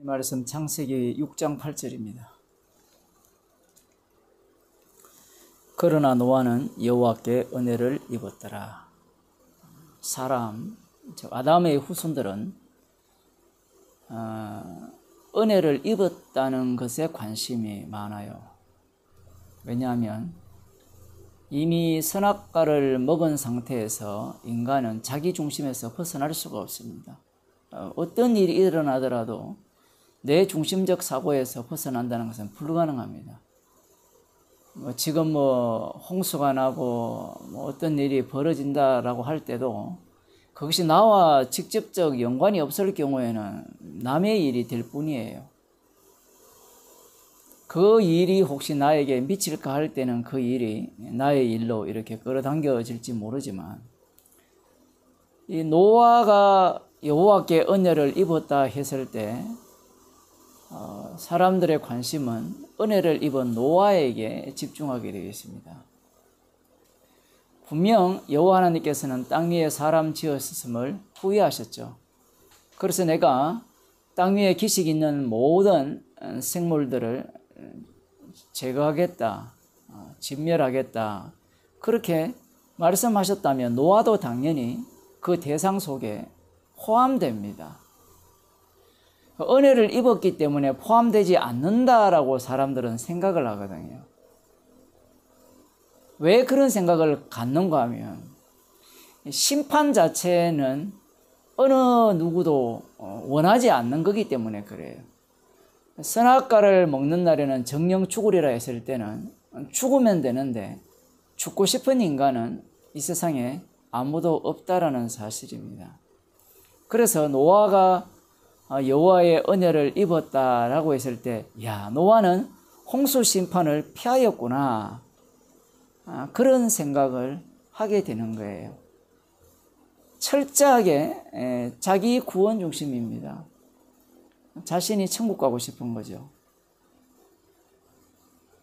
이 말씀 창세기 6장 8절입니다. 그러나 노아는 여호와께 은혜를 입었더라. 사람, 즉 아담의 후손들은 은혜를 입었다는 것에 관심이 많아요. 왜냐하면 이미 선악과를 먹은 상태에서 인간은 자기 중심에서 벗어날 수가 없습니다. 어떤 일이 일어나더라도 내 중심적 사고에서 벗어난다는 것은 불가능합니다. 지금 홍수가 나고 어떤 일이 벌어진다라고 할 때도 그것이 나와 직접적 연관이 없을 경우에는 남의 일이 될 뿐이에요. 그 일이 혹시 나에게 미칠까 할 때는 그 일이 나의 일로 이렇게 끌어당겨질지 모르지만, 이 노아가 여호와께 은혜를 입었다 했을 때 사람들의 관심은 은혜를 입은 노아에게 집중하게 되겠습니다. 분명 여호와 하나님께서는 땅 위에 사람 지었음을 후회하셨죠. 그래서 내가 땅 위에 기식 있는 모든 생물들을 제거하겠다, 진멸하겠다, 그렇게 말씀하셨다면 노아도 당연히 그 대상 속에 포함됩니다. 은혜를 입었기 때문에 포함되지 않는다라고 사람들은 생각을 하거든요. 왜 그런 생각을 갖는가 하면 심판 자체는 어느 누구도 원하지 않는 거기 때문에 그래요. 선악과를 먹는 날에는 정령 죽으리라 했을 때는 죽으면 되는데 죽고 싶은 인간은 이 세상에 아무도 없다라는 사실입니다. 그래서 노아가 여호와의 은혜를 입었다라고 했을 때, 야, 노아는 홍수 심판을 피하였구나, 그런 생각을 하게 되는 거예요. 철저하게 자기 구원 중심입니다. 자신이 천국 가고 싶은 거죠.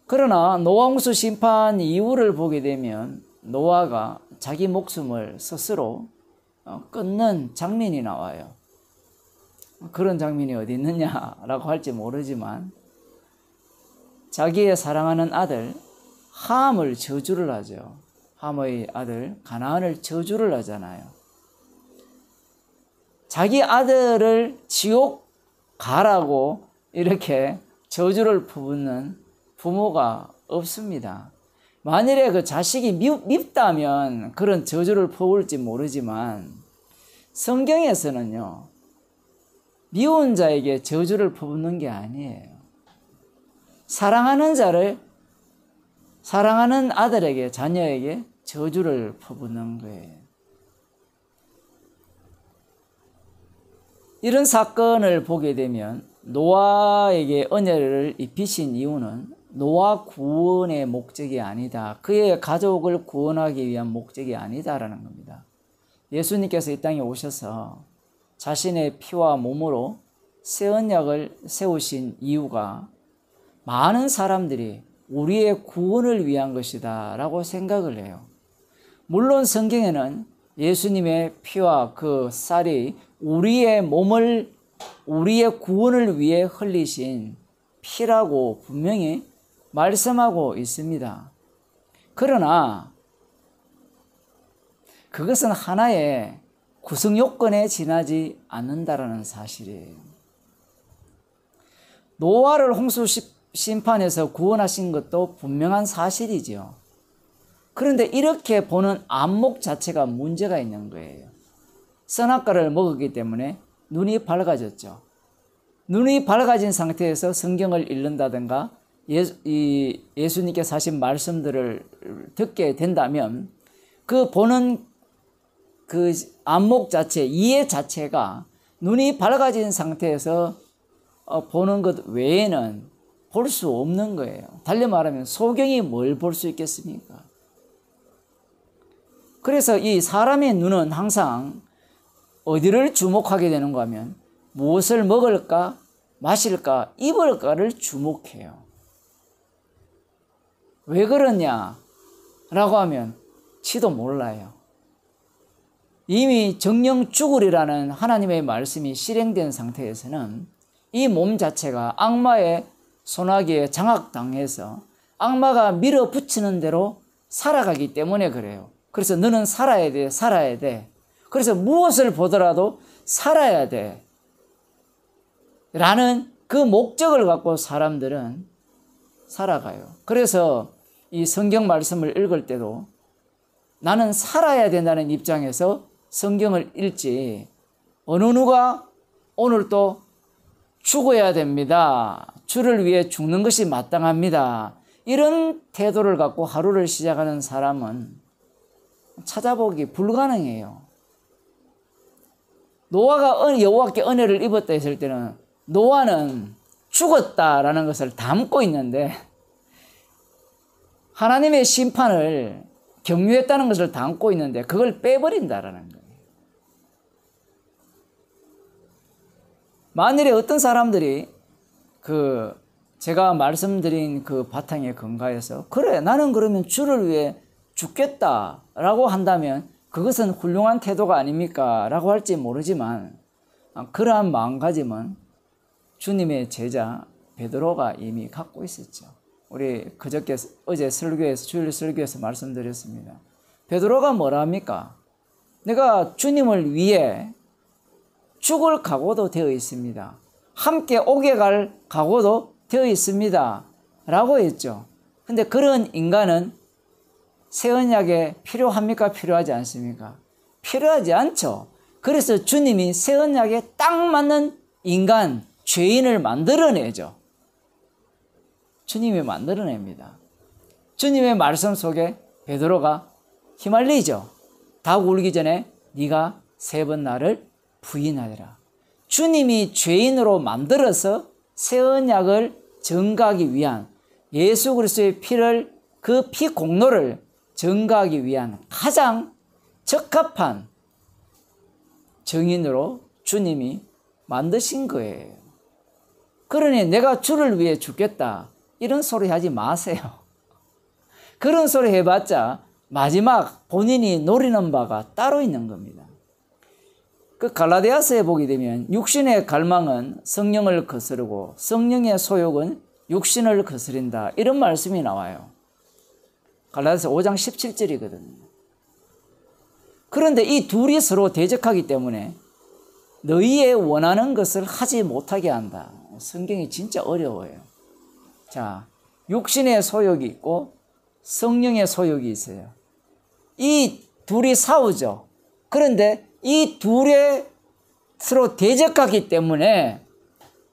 그러나 노아 홍수 심판 이후를 보게 되면 노아가 자기 목숨을 스스로 끊는 장면이 나와요. 그런 장면이 어디 있느냐라고 할지 모르지만 자기의 사랑하는 아들 함을 저주를 하죠. 함의 아들 가나안을 저주를 하잖아요. 자기 아들을 지옥 가라고 이렇게 저주를 퍼붓는 부모가 없습니다. 만일에 그 자식이 밉다면 그런 저주를 퍼부을지 모르지만 성경에서는요, 미운 자에게 저주를 퍼붓는 게 아니에요. 사랑하는 자를, 사랑하는 아들에게, 자녀에게 저주를 퍼붓는 거예요. 이런 사건을 보게 되면 노아에게 은혜를 입히신 이유는 노아 구원의 목적이 아니다, 그의 가족을 구원하기 위한 목적이 아니다라는 겁니다. 예수님께서 이 땅에 오셔서 자신의 피와 몸으로 새 언약을 세우신 이유가 많은 사람들이 우리의 구원을 위한 것이다 라고 생각을 해요. 물론 성경에는 예수님의 피와 그 쌀이 우리의 몸을, 우리의 구원을 위해 흘리신 피라고 분명히 말씀하고 있습니다. 그러나 그것은 하나의 구성 요건에 지나지 않는다라는 사실이에요. 노아를 홍수 심판에서 구원하신 것도 분명한 사실이죠. 그런데 이렇게 보는 안목 자체가 문제가 있는 거예요. 선악과를 먹었기 때문에 눈이 밝아졌죠. 눈이 밝아진 상태에서 성경을 읽는다든가 예수님께서 하신 말씀들을 듣게 된다면 그 보는 그 안목 자체, 이해 자체가 눈이 밝아진 상태에서 보는 것 외에는 볼 수 없는 거예요. 달리 말하면 소경이 뭘 볼 수 있겠습니까? 그래서 이 사람의 눈은 항상 어디를 주목하게 되는가 하면 무엇을 먹을까, 마실까, 입을까를 주목해요. 왜 그러냐라고 하면 지도 몰라요. 이미 정령 죽으리라는 하나님의 말씀이 실행된 상태에서는 이 몸 자체가 악마의 소나기에 장악당해서 악마가 밀어붙이는 대로 살아가기 때문에 그래요. 그래서 너는 살아야 돼, 살아야 돼. 그래서 무엇을 보더라도 살아야 돼. 라는 그 목적을 갖고 사람들은 살아가요. 그래서 이 성경 말씀을 읽을 때도 나는 살아야 된다는 입장에서 성경을 읽지, 어느 누가 오늘 또 죽어야 됩니다. 주를 위해 죽는 것이 마땅합니다. 이런 태도를 갖고 하루를 시작하는 사람은 찾아보기 불가능해요. 노아가 여호와께 은혜를 입었다 했을 때는 노아는 죽었다라는 것을 담고 있는데 하나님의 심판을 경유했다는 것을 담고 있는데 그걸 빼버린다라는 거예요. 만일에 어떤 사람들이 제가 말씀드린 그 바탕에 근거해서 그래 나는 그러면 주를 위해 죽겠다라고 한다면 그것은 훌륭한 태도가 아닙니까? 라고 할지 모르지만 그러한 마음가짐은 주님의 제자 베드로가 이미 갖고 있었죠. 우리 어제 설교에서 주일 설교에서 말씀드렸습니다. 베드로가 뭐라 합니까? 내가 주님을 위해 죽을 각오도 되어 있습니다. 함께 옥에 갈 각오도 되어 있습니다. 라고 했죠. 근데 그런 인간은 새 언약에 필요합니까? 필요하지 않습니까? 필요하지 않죠. 그래서 주님이 새 언약에 딱 맞는 인간, 죄인을 만들어내죠. 주님이 만들어냅니다. 주님의 말씀 속에 베드로가 휘말리죠. 닭 울기 전에 네가 3번 나를 부인하리라. 주님이 죄인으로 만들어서 새 언약을 증거하기 위한 예수 그리스도의 피를 그 피 공로를 증거하기 위한 가장 적합한 증인으로 주님이 만드신 거예요. 그러니 내가 주를 위해 죽겠다 이런 소리 하지 마세요. 그런 소리 해봤자 마지막 본인이 노리는 바가 따로 있는 겁니다. 그 갈라디아서에 보게 되면 육신의 갈망은 성령을 거스르고 성령의 소욕은 육신을 거스린다 이런 말씀이 나와요. 갈라디아서 5장 17절이거든요. 그런데 이 둘이 서로 대적하기 때문에 너희의 원하는 것을 하지 못하게 한다. 성경이 진짜 어려워요. 자, 육신의 소욕이 있고 성령의 소욕이 있어요. 이 둘이 싸우죠. 그런데 이 둘의 서로 대적하기 때문에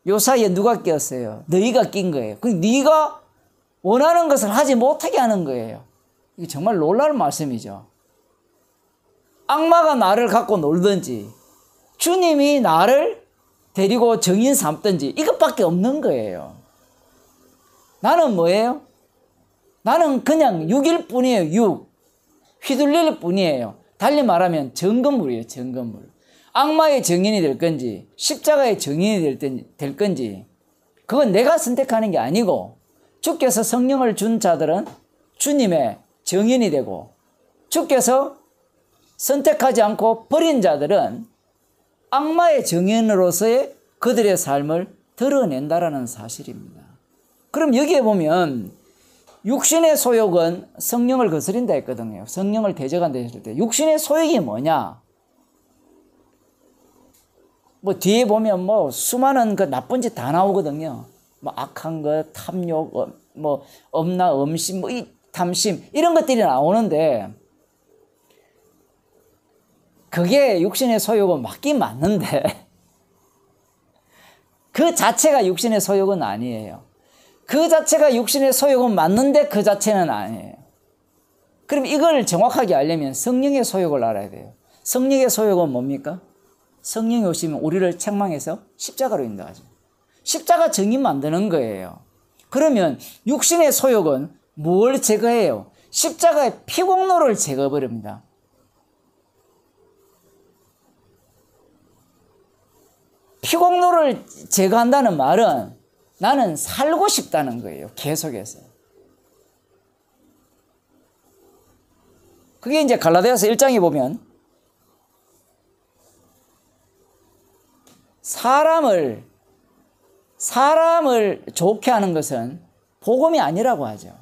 요 사이에 누가 꼈어요? 너희가 낀 거예요. 그 네가 원하는 것을 하지 못하게 하는 거예요. 이게 정말 놀라운 말씀이죠. 악마가 나를 갖고 놀든지 주님이 나를 데리고 정인 삼든지 이것밖에 없는 거예요. 나는 뭐예요? 나는 그냥 육일 뿐이에요. 육. 휘둘릴 뿐이에요. 달리 말하면 정건물이에요. 정건물. 악마의 정인이 될 건지 십자가의 정인이 될 건지 그건 내가 선택하는 게 아니고 주께서 성령을 준 자들은 주님의 정인이 되고 주께서 선택하지 않고 버린 자들은 악마의 정인으로서의 그들의 삶을 드러낸다라는 사실입니다. 그럼 여기에 보면 육신의 소욕은 성령을 거스린다 했거든요. 성령을 대적한다 했을 때 육신의 소욕이 뭐냐? 뭐 뒤에 보면 뭐 수많은 그 나쁜 짓 다 나오거든요. 뭐 악한 것, 탐욕, 뭐 엄나, 음심, 뭐 이 탐심 이런 것들이 나오는데 그게 육신의 소욕은 맞긴 맞는데 그 자체가 육신의 소욕은 아니에요. 그 자체가 육신의 소욕은 맞는데 그 자체는 아니에요. 그럼 이걸 정확하게 알려면 성령의 소욕을 알아야 돼요. 성령의 소욕은 뭡니까? 성령이 오시면 우리를 책망해서 십자가로 인도하죠. 십자가 정인 만드는 거예요. 그러면 육신의 소욕은 뭘 제거해요? 십자가의 피공로를 제거해버립니다. 피공로를 제거한다는 말은 나는 살고 싶다는 거예요. 계속해서. 그게 이제 갈라디아서 1장에 보면 사람을 사람을 좋게 하는 것은 복음이 아니라고 하죠.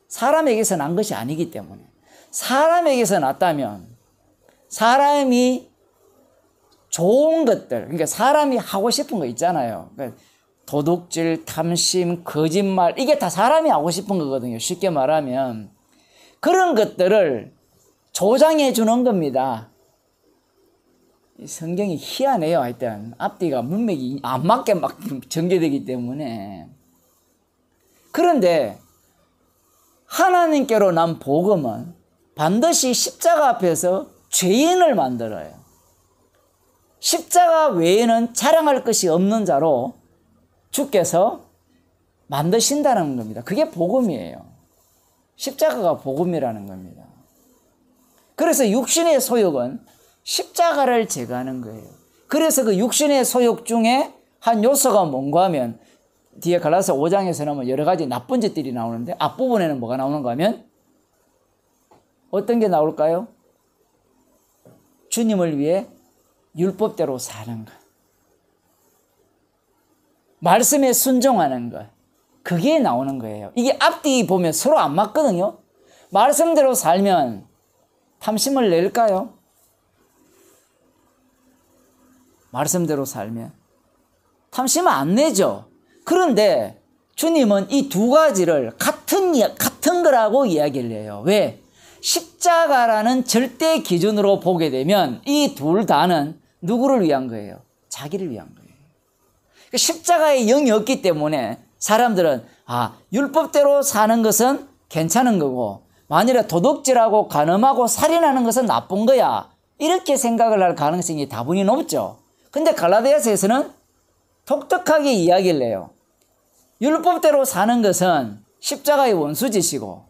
사람에게서 난 것이 아니기 때문에. 사람에게서 났다면 사람이 좋은 것들, 그러니까 사람이 하고 싶은 거 있잖아요. 그러니까 도둑질, 탐심, 거짓말, 이게 다 사람이 하고 싶은 거거든요. 쉽게 말하면. 그런 것들을 조장해 주는 겁니다. 성경이 희한해요. 하여튼 앞뒤가 문맥이 안 맞게 막 전개되기 때문에. 그런데 하나님께로 난 복음은 반드시 십자가 앞에서 죄인을 만들어요. 십자가 외에는 자랑할 것이 없는 자로 주께서 만드신다는 겁니다. 그게 복음이에요. 십자가가 복음이라는 겁니다. 그래서 육신의 소욕은 십자가를 제거하는 거예요. 그래서 그 육신의 소욕 중에 한 요소가 뭔가 하면 뒤에 갈라디아서 5장에서는 뭐 여러 가지 나쁜 짓들이 나오는데 앞부분에는 뭐가 나오는가 하면 어떤 게 나올까요? 주님을 위해 율법대로 사는 것. 말씀에 순종하는 것. 그게 나오는 거예요. 이게 앞뒤 보면 서로 안 맞거든요. 말씀대로 살면 탐심을 낼까요? 말씀대로 살면 탐심은 안 내죠. 그런데 주님은 이 두 가지를 같은 거라고 이야기를 해요. 왜? 십자가라는 절대 기준으로 보게 되면 이 둘 다는 누구를 위한 거예요? 자기를 위한 거예요. 십자가에 영이 없기 때문에 사람들은 율법대로 사는 것은 괜찮은 거고 만일에 도둑질하고 간음하고 살인하는 것은 나쁜 거야. 이렇게 생각을 할 가능성이 다분히 높죠. 근데 갈라디아서에서는 독특하게 이야기를 해요. 율법대로 사는 것은 십자가의 원수짓이고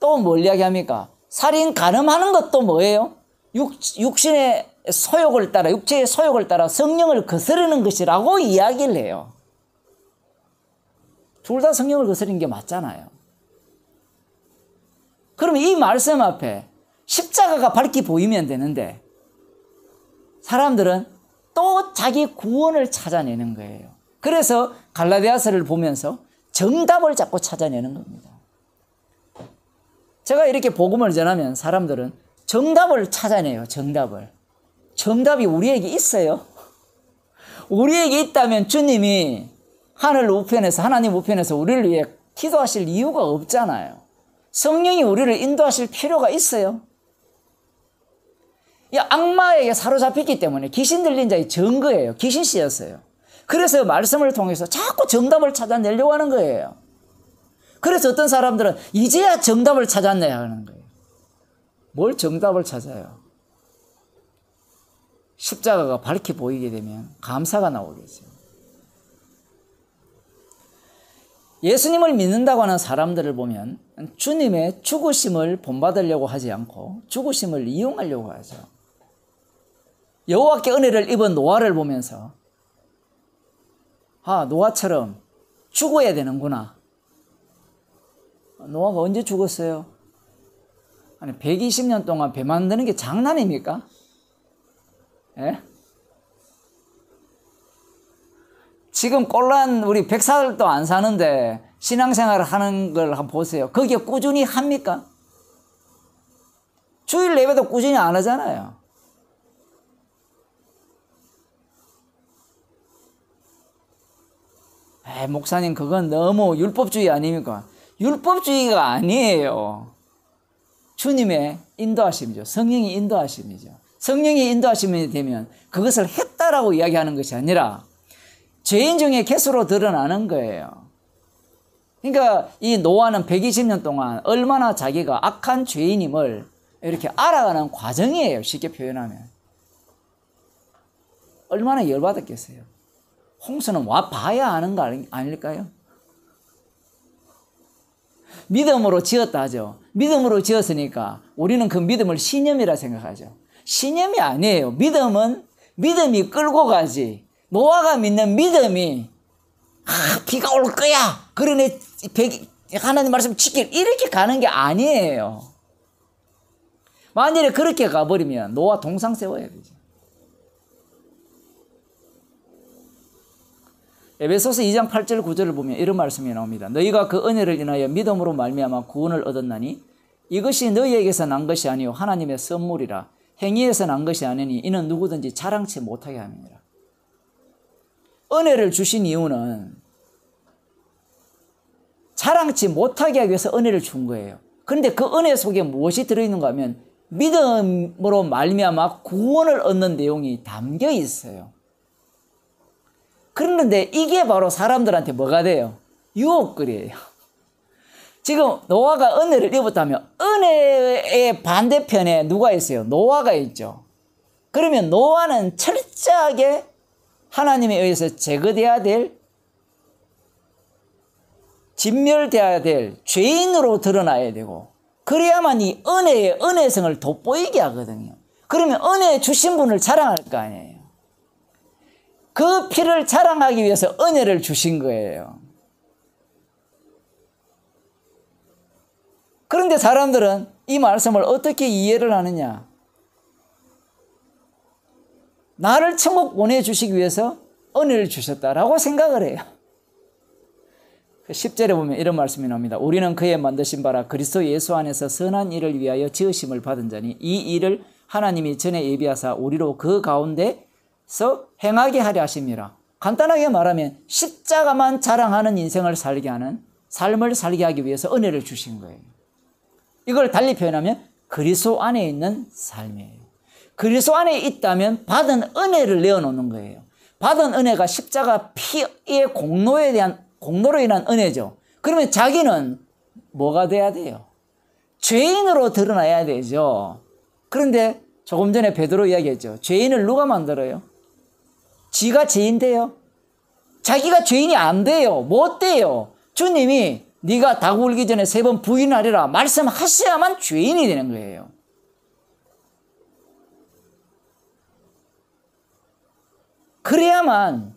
또 뭘 이야기합니까? 살인, 간음하는 것도 뭐예요? 육신의 소욕을 따라, 육체의 소욕을 따라 성령을 거스르는 것이라고 이야기를 해요. 둘 다 성령을 거스르는 게 맞잖아요. 그러면 이 말씀 앞에 십자가가 밝게 보이면 되는데 사람들은 또 자기 구원을 찾아내는 거예요. 그래서 갈라디아서를 보면서 정답을 자꾸 찾아내는 겁니다. 제가 이렇게 복음을 전하면 사람들은 정답을 찾아내요. 정답이 우리에게 있어요. 우리에게 있다면 주님이 하늘 우편에서, 하나님 우편에서 우리를 위해 기도하실 이유가 없잖아요. 성령이 우리를 인도하실 필요가 있어요. 이 악마에게 사로잡혔기 때문에 귀신 들린 자의 증거예요. 귀신 씨였어요. 그래서 말씀을 통해서 자꾸 정답을 찾아내려고 하는 거예요. 그래서 어떤 사람들은 이제야 정답을 찾았네 하는 거예요. 뭘 정답을 찾아요? 십자가가 밝게 보이게 되면 감사가 나오겠죠. 예수님을 믿는다고 하는 사람들을 보면 주님의 죽으심을 본받으려고 하지 않고 죽으심을 이용하려고 하죠. 여호와께 은혜를 입은 노아를 보면서 노아처럼 죽어야 되는구나. 노아가 언제 죽었어요? 아니 120년 동안 배 만드는 게 장난입니까? 예? 지금 꼴란 우리 백살도 안 사는데 신앙생활을 하는 걸 한번 보세요. 거기에 꾸준히 합니까? 주일 예배도 꾸준히 안 하잖아요. 목사님 그건 너무 율법주의 아닙니까? 율법주의가 아니에요. 주님의 인도하심이죠. 성령의 인도하심이죠. 성령의 인도하심이 되면 그것을 했다라고 이야기하는 것이 아니라 죄인 중에 겟으로 드러나는 거예요. 그러니까 이 노아는 120년 동안 얼마나 자기가 악한 죄인임을 이렇게 알아가는 과정이에요. 쉽게 표현하면. 얼마나 열받았겠어요. 홍수는 와 봐야 하는 거 아닐까요? 믿음으로 지었다 하죠. 믿음으로 지었으니까 우리는 그 믿음을 신념이라 생각하죠. 신념이 아니에요. 믿음은 믿음이 끌고 가지. 노아가 믿는 믿음이 비가 올 거야. 그러네 하나님 말씀 지킬 이렇게 가는 게 아니에요. 만일에 그렇게 가버리면 노아 동상 세워야 되죠. 에베소서 2장 8절 9절을 보면 이런 말씀이 나옵니다. 너희가 그 은혜를 인하여 믿음으로 말미암아 구원을 얻었나니 이것이 너희에게서 난 것이 아니요 하나님의 선물이라. 행위에서 난 것이 아니니 이는 누구든지 자랑치 못하게 함이니라. 은혜를 주신 이유는 자랑치 못하게 하기 위해서 은혜를 준 거예요. 그런데 그 은혜 속에 무엇이 들어있는가 하면 믿음으로 말미암아 구원을 얻는 내용이 담겨 있어요. 그런데 이게 바로 사람들한테 뭐가 돼요? 유혹거리예요. 지금 노아가 은혜를 입었다면 은혜의 반대편에 누가 있어요? 노아가 있죠. 그러면 노아는 철저하게 하나님에 의해서 제거돼야 될, 진멸돼야 될 죄인으로 드러나야 되고, 그래야만 이 은혜의 은혜성을 돋보이게 하거든요. 그러면 은혜 주신 분을 자랑할 거 아니에요. 그 피를 자랑하기 위해서 은혜를 주신 거예요. 그런데 사람들은 이 말씀을 어떻게 이해를 하느냐? 나를 천국 보내주시기 위해서 은혜를 주셨다라고 생각을 해요. 10절에 보면 이런 말씀이 나옵니다. 우리는 그의 만드신 바라 그리스도 예수 안에서 선한 일을 위하여 지으심을 받은 자니 이 일을 하나님이 전에 예비하사 우리로 그 가운데서 행하게 하려 하심이라. 간단하게 말하면 십자가만 자랑하는 인생을 살게 하는, 삶을 살게 하기 위해서 은혜를 주신 거예요. 이걸 달리 표현하면 그리스도 안에 있는 삶이에요. 그리스도 안에 있다면 받은 은혜를 내어놓는 거예요. 받은 은혜가 십자가 피의 공로로 인한 은혜죠. 그러면 자기는 뭐가 돼야 돼요? 죄인으로 드러나야 되죠. 그런데 조금 전에 베드로 이야기했죠. 죄인을 누가 만들어요? 지가 죄인 돼요? 자기가 죄인이 안 돼요. 못 돼요. 주님이 네가 닭 울기 전에 3번 부인하리라 말씀하셔야만 죄인이 되는 거예요. 그래야만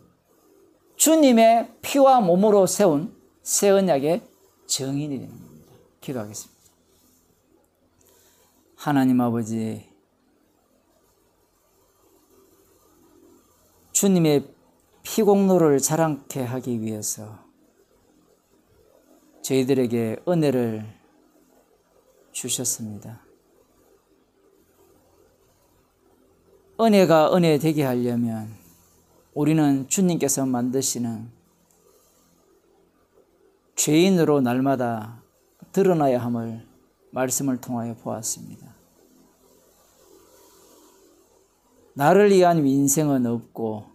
주님의 피와 몸으로 세운 새 언약의 증인이 되는 겁니다. 기도하겠습니다. 하나님 아버지, 주님의 피공로를 자랑케 하기 위해서 저희들에게 은혜를 주셨습니다. 은혜가 은혜 되게 하려면 우리는 주님께서 만드시는 죄인으로 날마다 드러나야 함을 말씀을 통하여 보았습니다. 나를 위한 인생은 없고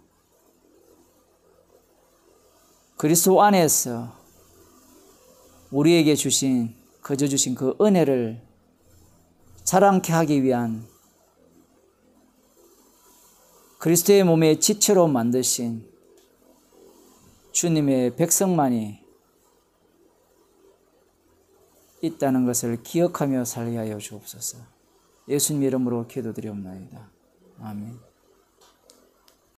그리스도 안에서 우리에게 거저 주신 그 은혜를 자랑케 하기 위한 그리스도의 몸의 지체로 만드신 주님의 백성만이 있다는 것을 기억하며 살게 하여 주옵소서. 예수님 이름으로 기도드리옵나이다. 아멘.